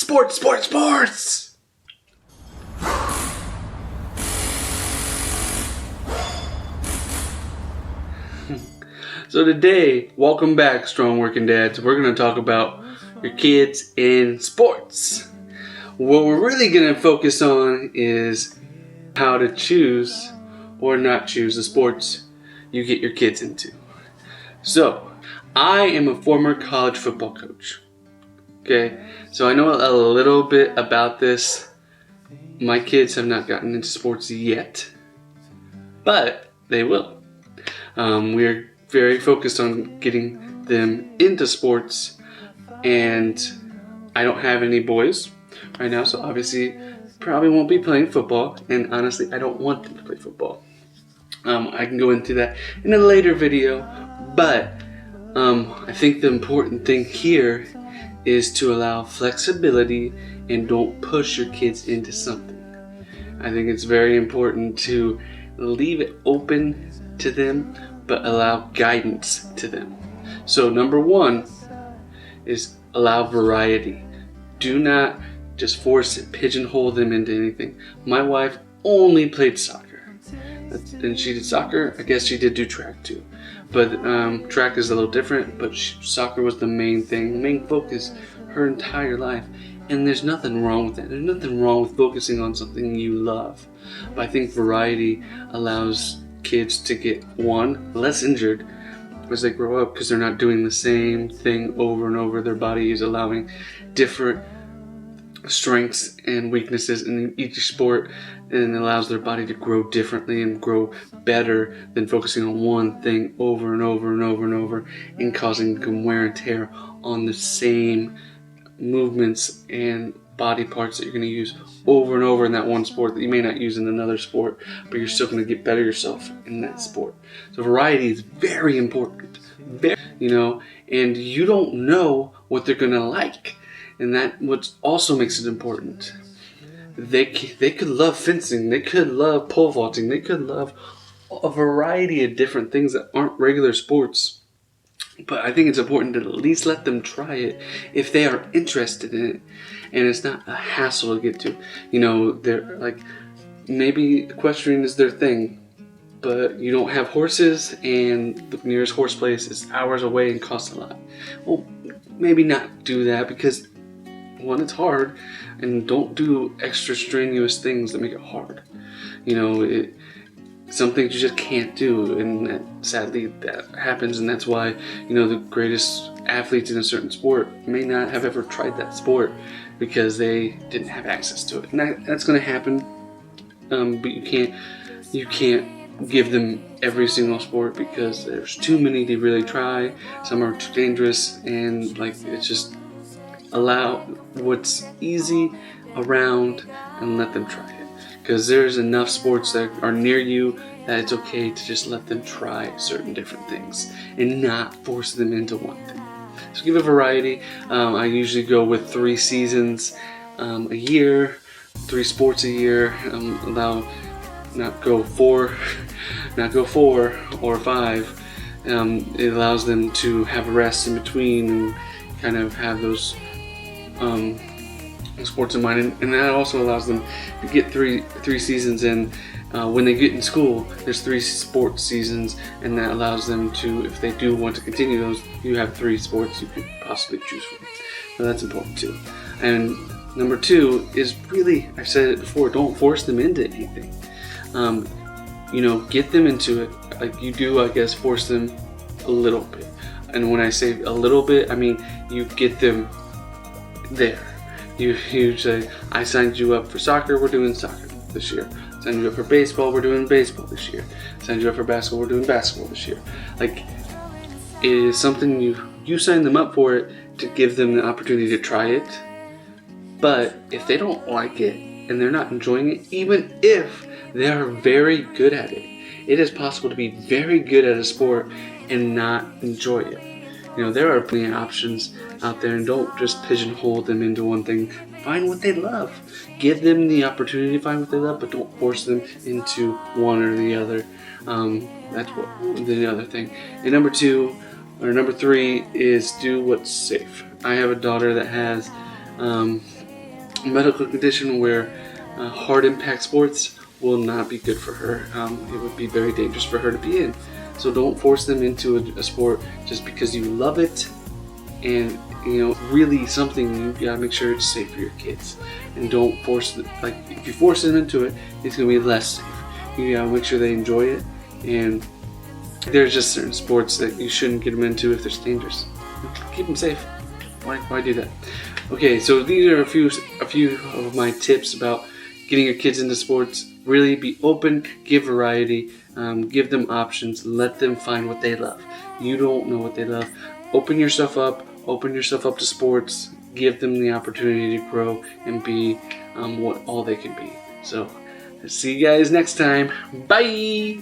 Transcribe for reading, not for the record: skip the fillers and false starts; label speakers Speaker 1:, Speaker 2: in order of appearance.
Speaker 1: Sports, sports, sports! So today, welcome back, Strong Working Dads. We're going to talk about your kids in sports. What we're really going to focus on is how to choose or not choose the sports you get your kids into. So, I am a former college football coach. Okay, so I know a little bit about this. My kids have not gotten into sports yet, but they will. We're very focused on getting them into sports, and I don't have any boys right now, so obviously probably won't be playing football, and honestly I don't want them to play football. I can go into that in a later video, but I think the important thing here is to allow flexibility and don't push your kids into something. I think it's very important to leave it open to them, but allow guidance to them. So number one is allow variety. Do not just force it, pigeonhole them into anything. My wife only played soccer. And she did soccer. I guess she did do track too. But track is a little different, but soccer was the main thing, the main focus her entire life. And there's nothing wrong with that. There's nothing wrong with focusing on something you love. But I think variety allows kids to get, one, less injured as they grow up because they're not doing the same thing over and over. Their body is allowing different strengths and weaknesses in each sport, and it allows their body to grow differently and grow better than focusing on one thing over and over and over and over and causing wear and tear on the same movements and body parts that you're going to use over and over in that one sport that you may not use in another sport, but you're still going to get better yourself in that sport. So variety is very important, and you don't know what they're going to like. And that what also makes it important. They could love fencing, they could love pole vaulting, they could love a variety of different things that aren't regular sports. But I think it's important to at least let them try it if they are interested in it, and it's not a hassle to get to. They're like, maybe equestrian is their thing, but you don't have horses, and the nearest horse place is hours away and costs a lot. Well, maybe not do that because, one, it's hard, and don't do extra strenuous things that make it hard. Some things you just can't do, and sadly that happens, and that's why the greatest athletes in a certain sport may not have ever tried that sport because they didn't have access to it, and that's going to happen. But you can't give them every single sport because there's too many to really try. Some are too dangerous, and it's just allow what's easy around and let them try it, because there's enough sports that are near you that it's okay to just let them try certain different things and not force them into one thing. So give a variety. I usually go with 3 seasons a year, 3 sports a year. Allow not go 4 or 5. It allows them to have a rest in between and kind of have those sports in mind, and that also allows them to get three seasons in. When they get in school, there's 3 sports seasons, and that allows them to, if they do want to continue those, you have 3 sports you could possibly choose from. So that's important too. And number 2 is really, I've said it before, don't force them into anything. Get them into it like you do, I guess, force them a little bit. And when I say a little bit, I mean you get them there. You say, I signed you up for soccer, we're doing soccer this year. Signed you up for baseball, we're doing baseball this year. Signed you up for basketball, we're doing basketball this year. It is something you sign them up for it to give them the opportunity to try it. But if they don't like it and they're not enjoying it, even if they are very good at it, it is possible to be very good at a sport and not enjoy it. There are plenty of options out there, and don't just pigeonhole them into one thing. Find what they love. Give them the opportunity to find what they love, but don't force them into one or the other. That's the other thing. And number 3 is do what's safe. I have a daughter that has medical condition where hard impact sports will not be good for her. It would be very dangerous for her to be in. So don't force them into a sport just because you love it, and really something you gotta make sure it's safe for your kids. And don't force it. Like, if you force them into it, it's gonna be less safe. You gotta make sure they enjoy it, and there's just certain sports that you shouldn't get them into if they're dangerous. Keep them safe. Why do that? Okay, so these are a few of my tips about getting your kids into sports. Really be open, give variety, give them options, let them find what they love. You don't know what they love. Open yourself up to sports, give them the opportunity to grow and be what all they can be. So, see you guys next time. Bye!